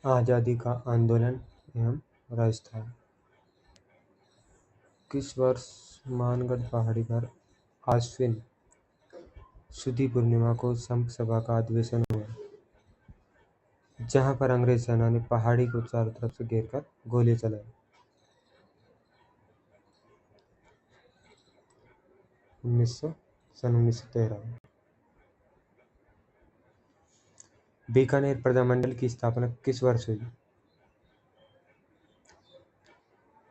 आज़ादी का आंदोलन एवं राजस्थान। किस वर्ष मानगढ़ पहाड़ी पर आश्विन शुद्ध पूर्णिमा को संप सभा का अधिवेशन हुआ, जहां पर अंग्रेज सेना ने पहाड़ी को चारों तरफ से घेरकर गोलियां चलाई। 1913 में। बीकानेर प्रजामंडल की स्थापना किस वर्ष हुई?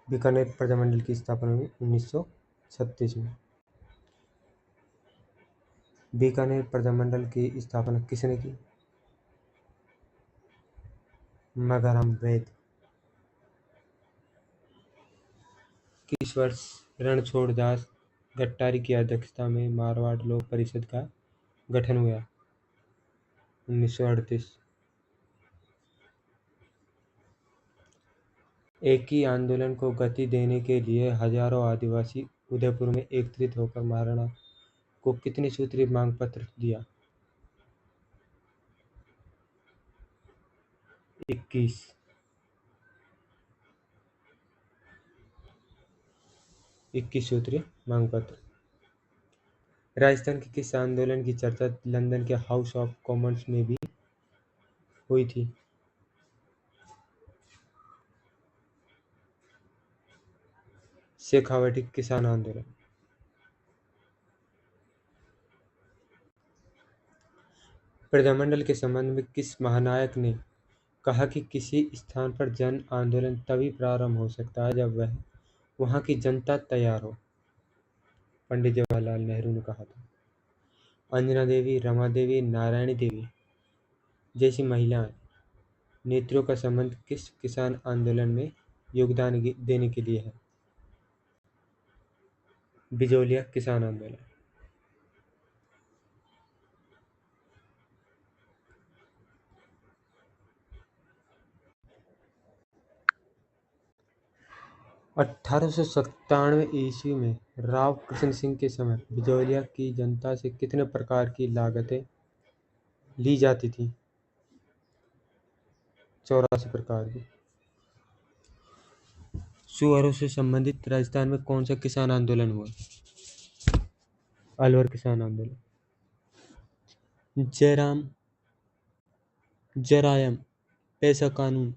बीकानेर प्रजामंडल की स्थापना हुई 1936 में। बीकानेर प्रजामंडल की स्थापना किसने की? मगराम वैद। किस वर्ष रणछोड़ दास गट्टारी की अध्यक्षता में मारवाड़ लोक परिषद का गठन हुआ? 1938। एक ही आंदोलन को गति देने के लिए हजारों आदिवासी उदयपुर में एकत्रित होकर महाराणा को कितने सूत्रीय मांग पत्र दिया? 21। 21 सूत्रीय मांग पत्र। राजस्थान के किस आंदोलन की चर्चा लंदन के हाउस ऑफ कॉमन्स में भी हुई थी? शेखावटी किसान आंदोलन। प्रजामंडल के संबंध में किस महानायक ने कहा कि किसी स्थान पर जन आंदोलन तभी प्रारंभ हो सकता है जब वहां की जनता तैयार हो? पंडित जवाहरलाल नेहरू ने कहा था। अंजना देवी, रमा देवी, नारायणी देवी जैसी महिलाएं नेत्रियों का संबंध किस किसान आंदोलन में योगदान देने के लिए है? बिजोलिया किसान आंदोलन। अठारह सौ 97 ईस्वी में राव कृष्ण सिंह के समय बिजोलिया की जनता से कितने प्रकार की लागतें ली जाती थी? 84 प्रकार की। सुअरों से संबंधित राजस्थान में कौन सा किसान आंदोलन हुआ? अलवर किसान आंदोलन। जरायम पैसा कानून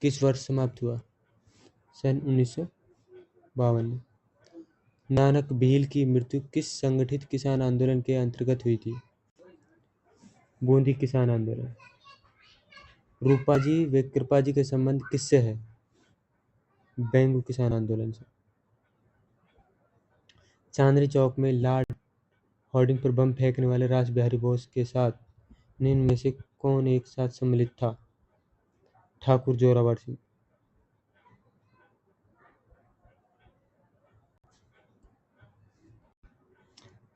किस वर्ष समाप्त हुआ? सन 1952 में। नानक भील की मृत्यु किस संगठित किसान आंदोलन के अंतर्गत हुई थी? बूंदी किसान आंदोलन। रूपाजी व कृपाजी का संबंध किससे है? बेंगू किसान आंदोलन से। चांदनी चौक में लॉर्ड होर्डिंग पर बम फेंकने वाले रास बिहारी बोस के साथ निम्न में से कौन एक साथ सम्मिलित था? ठाकुर जोरावर सिंह।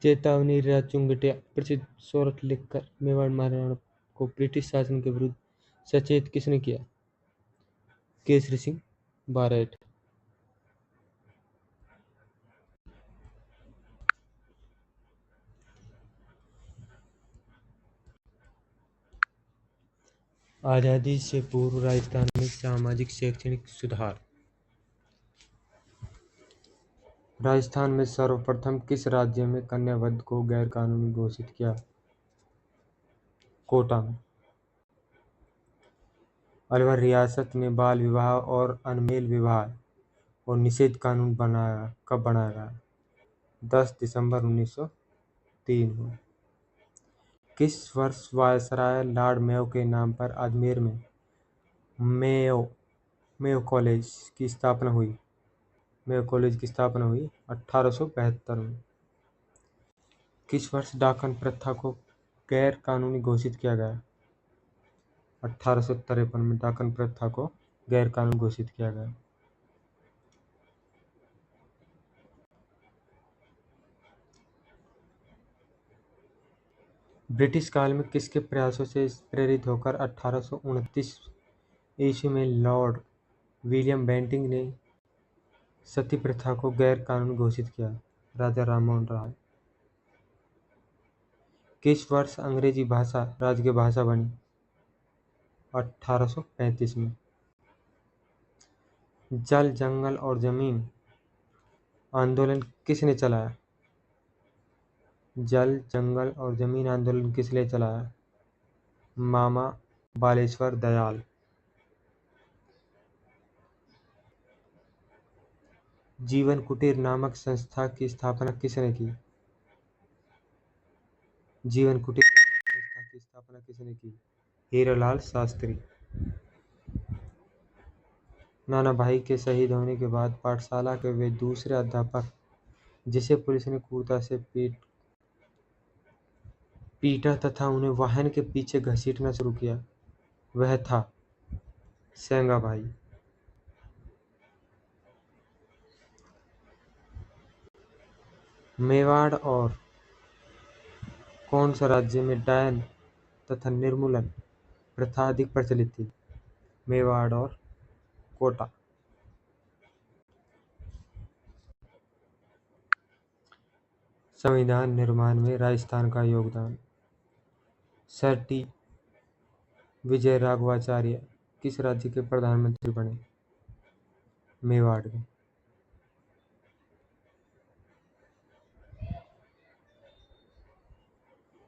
चेतावनी चुंगटिया प्रसिद्ध सोरठ लिखकर मेवाड़ महाराणा को ब्रिटिश शासन के विरुद्ध सचेत किसने किया? केसरी सिंह बारेट। आजादी से पूर्व राजस्थान में सामाजिक शैक्षणिक सुधार। राजस्थान में सर्वप्रथम किस राज्य में कन्या वध को गैर कानूनी घोषित किया? कोटा में। अलवर रियासत में बाल विवाह और अनमेल विवाह और निषेध कानून कब बनाया गया? 10 दिसंबर 1903 को। किस वर्ष वायसराय लॉर्ड मेयो के नाम पर अजमेर में मेयो कॉलेज की स्थापना हुई? मेयो कॉलेज की स्थापना हुई 1872 में। किस वर्ष डाकन प्रथा को गैर कानूनी घोषित किया गया? 1853 में डाकन प्रथा को गैर कानूनी घोषित किया गया। ब्रिटिश काल में किसके प्रयासों से प्रेरित होकर 1829 ईस्वी में लॉर्ड विलियम बेंटिंक ने सती प्रथा को गैर कानूनी घोषित किया? राजा राममोहन राय। किस वर्ष अंग्रेजी भाषा राजकीय भाषा बनी? 1835 में। जल, जंगल और जमीन आंदोलन किसने चलाया? जल, जंगल और जमीन आंदोलन किसने चलाया? मामा बालेश्वर दयाल। जीवन कुटीर नामक संस्था की स्थापना किसने की? जीवन कुटीर नामक संस्था की स्थापना किसने की? हीरालाल शास्त्री। नाना भाई के शहीद होने के बाद पाठशाला के वे दूसरे अध्यापक जिसे पुलिस ने क्रूरता से पीटा तथा उन्हें वाहन के पीछे घसीटना शुरू किया, वह था सेंगा भाई। मेवाड़ और कौन सा राज्य में डायन तथा निर्मूलन प्रथा अधिक प्रचलित थी? मेवाड़ और कोटा। संविधान निर्माण में राजस्थान का योगदान। सर टी विजय राघवाचार्य किस राज्य के प्रधानमंत्री बने? मेवाड़ के।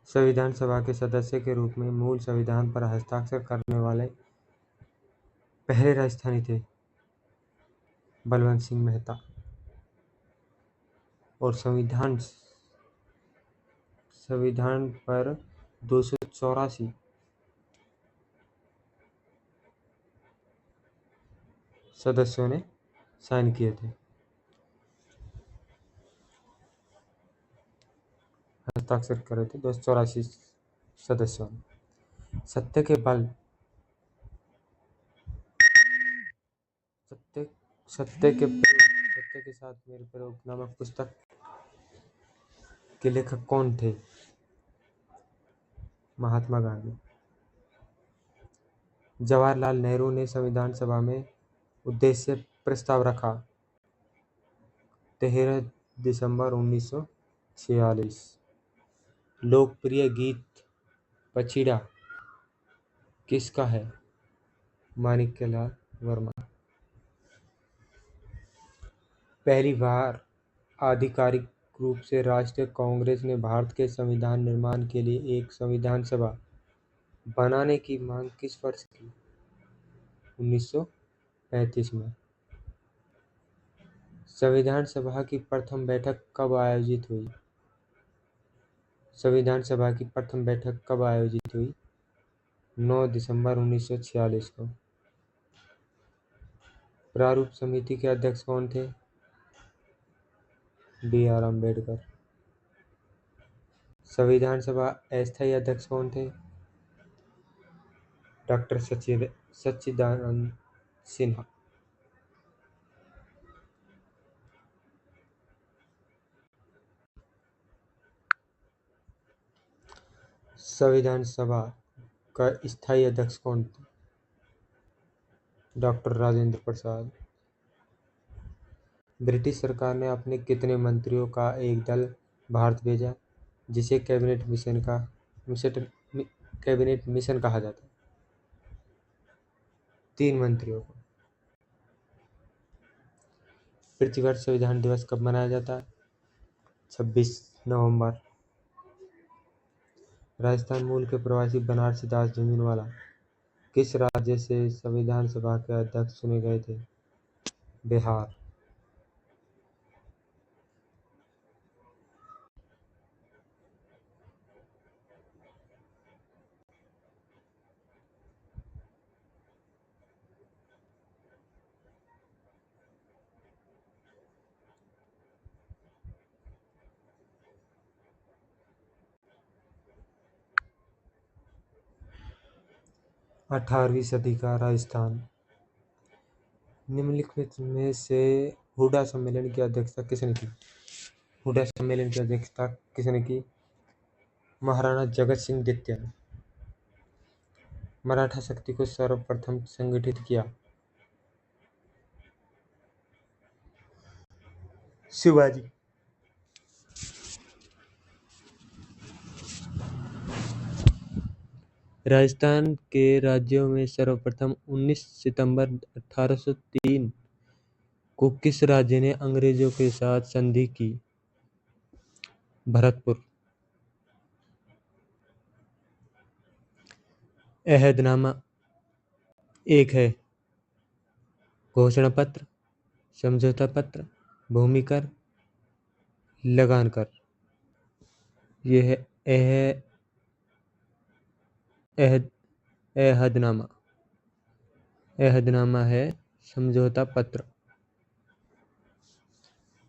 संविधान सभा के सदस्य के रूप में मूल संविधान पर हस्ताक्षर करने वाले पहले राजस्थानी थे बलवंत सिंह मेहता। और संविधान पर 284 सदस्यों ने साइन किए थे, हस्ताक्षर करे थे 284 सदस्यों ने। सत्य के बल सत्य के साथ मेरे प्रयोग नामक पुस्तक के लेखक कौन थे? महात्मा गांधी। जवाहरलाल नेहरू ने संविधान सभा में उद्देश्य प्रस्ताव रखा 13 दिसंबर 1946। लोकप्रिय गीत पछीड़ा किसका है? माणिक्यलाल वर्मा। पहली बार आधिकारिक रूप से राष्ट्रीय कांग्रेस ने भारत के संविधान निर्माण के लिए एक संविधान सभा बनाने की मांग किस वर्ष की? 1935 में। संविधान सभा की प्रथम बैठक कब आयोजित हुई? संविधान सभा की प्रथम बैठक कब आयोजित हुई? 9 दिसंबर 1946 को। प्रारूप समिति के अध्यक्ष कौन थे? B.R. अम्बेडकर। संविधान सभा अस्थायी अध्यक्ष कौन थे? डॉक्टर सच्चिदानंद सिन्हा। संविधान सभा का स्थायी अध्यक्ष कौन थे? डॉक्टर राजेंद्र प्रसाद। ब्रिटिश सरकार ने अपने कितने मंत्रियों का एक दल भारत भेजा जिसे कैबिनेट मिशन कहा जाता है? 3 मंत्रियों को। पृथ्वीवर्ष संविधान दिवस कब मनाया जाता है? 26 नवंबर। राजस्थान मूल के प्रवासी बनारसी दास झुंझुनवाला किस राज्य से संविधान सभा के अध्यक्ष चुने गए थे? बिहार। अठारहवीं सदी का राजस्थान। निम्नलिखित में से हुडा सम्मेलन की अध्यक्षता किसने की? हुडा सम्मेलन की अध्यक्षता किसने की? महाराणा जगत सिंह द्वितीय ने। मराठा शक्ति को सर्वप्रथम संगठित किया? शिवाजी। राजस्थान के राज्यों में सर्वप्रथम 19 सितंबर 1803 को किस राज्य ने अंग्रेजों के साथ संधि की? भरतपुर। अहदनामा एक है घोषणा पत्र, समझौता पत्र, भूमि कर, लगान कर। ये है अहदनामा। अहदनामा है समझौता पत्र।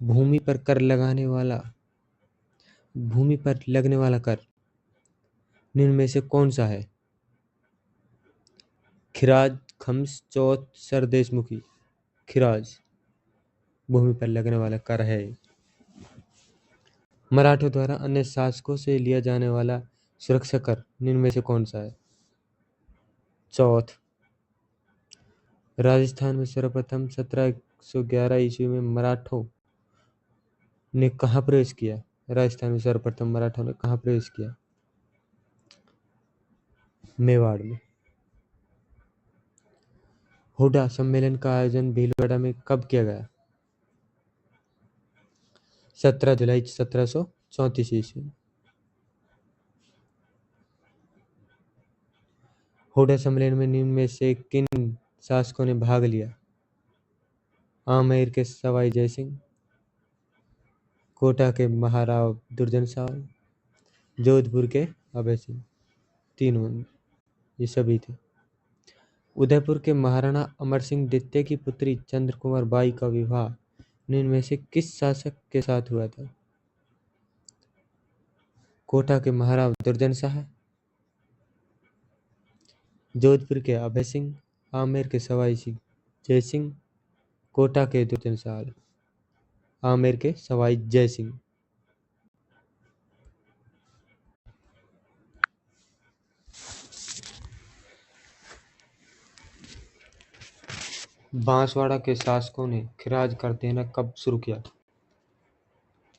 भूमि पर लगने वाला कर निम्न में से कौन सा है? खिराज, खम्स, चौथ, सरदेशमुखी। खिराज भूमि पर लगने वाला कर है। मराठों द्वारा अन्य शासकों से लिया जाने वाला सुरक्षा कर निम्न में से कौन सा है? चौथ। राजस्थान में सर्वप्रथम 1711 ईस्वी में मराठों ने कहाँ प्रवेश किया? राजस्थान में सर्वप्रथम मराठों ने कहाँ प्रवेश किया? मेवाड़ में। हुडा सम्मेलन का आयोजन भीलवाड़ा में कब किया गया? 17 जुलाई 1734 ईस्वी में। हुडा सम्मेलन में निम्न में से किन शासकों ने भाग लिया? आमेर के सवाई जयसिंह, कोटा के महाराव दुर्जन सावल, जोधपुर के अभय सिंह। तीनों ये सभी थे। उदयपुर के महाराणा अमर सिंह द्वितीय की पुत्री चंद्रकुमार बाई का विवाह निम्न में से किस शासक के साथ हुआ था? कोटा के महाराव दुर्जन शाह, जोधपुर के अभय सिंह, आमेर के सवाई जय सिंह, कोटा के दुर्जन शाह। आमेर के सवाई जय सिंह। बांसवाड़ा के शासकों ने खिराज कर देना कब शुरू किया?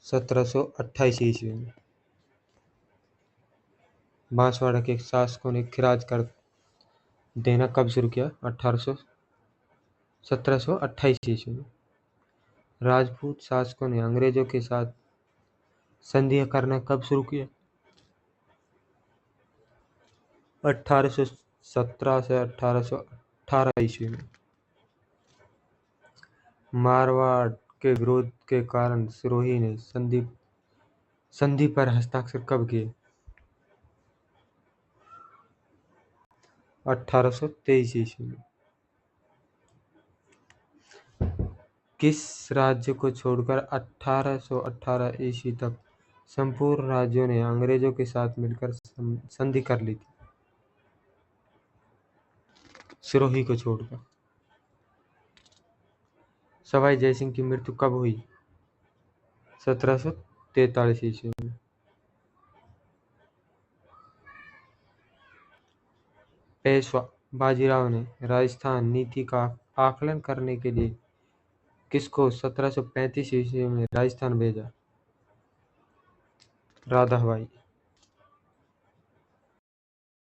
1728 ईस्वी में। बांसवाड़ा के शासकों ने खिराज कर देना कब शुरू किया? 1728 ईस्वी में। राजपूत शासकों ने अंग्रेजों के साथ संधि करना कब शुरू किया? 1817 से 1818 ईस्वी में। मारवाड़ के विरोध के कारण सिरोही ने संधि पर हस्ताक्षर कब किए? 1823 ईस्वी में। किस राज्य को छोड़कर 1818 ईस्वी तक संपूर्ण राज्यों ने अंग्रेजों के साथ मिलकर संधि कर ली थी? सिरोही को छोड़कर। सवाई जयसिंह की मृत्यु कब हुई? 1743 ईस्वी में। पेशवा बाजीराव ने राजस्थान नीति का आकलन करने के लिए किसको 1735 ईस्वी में राजस्थान भेजा? राधाबाई।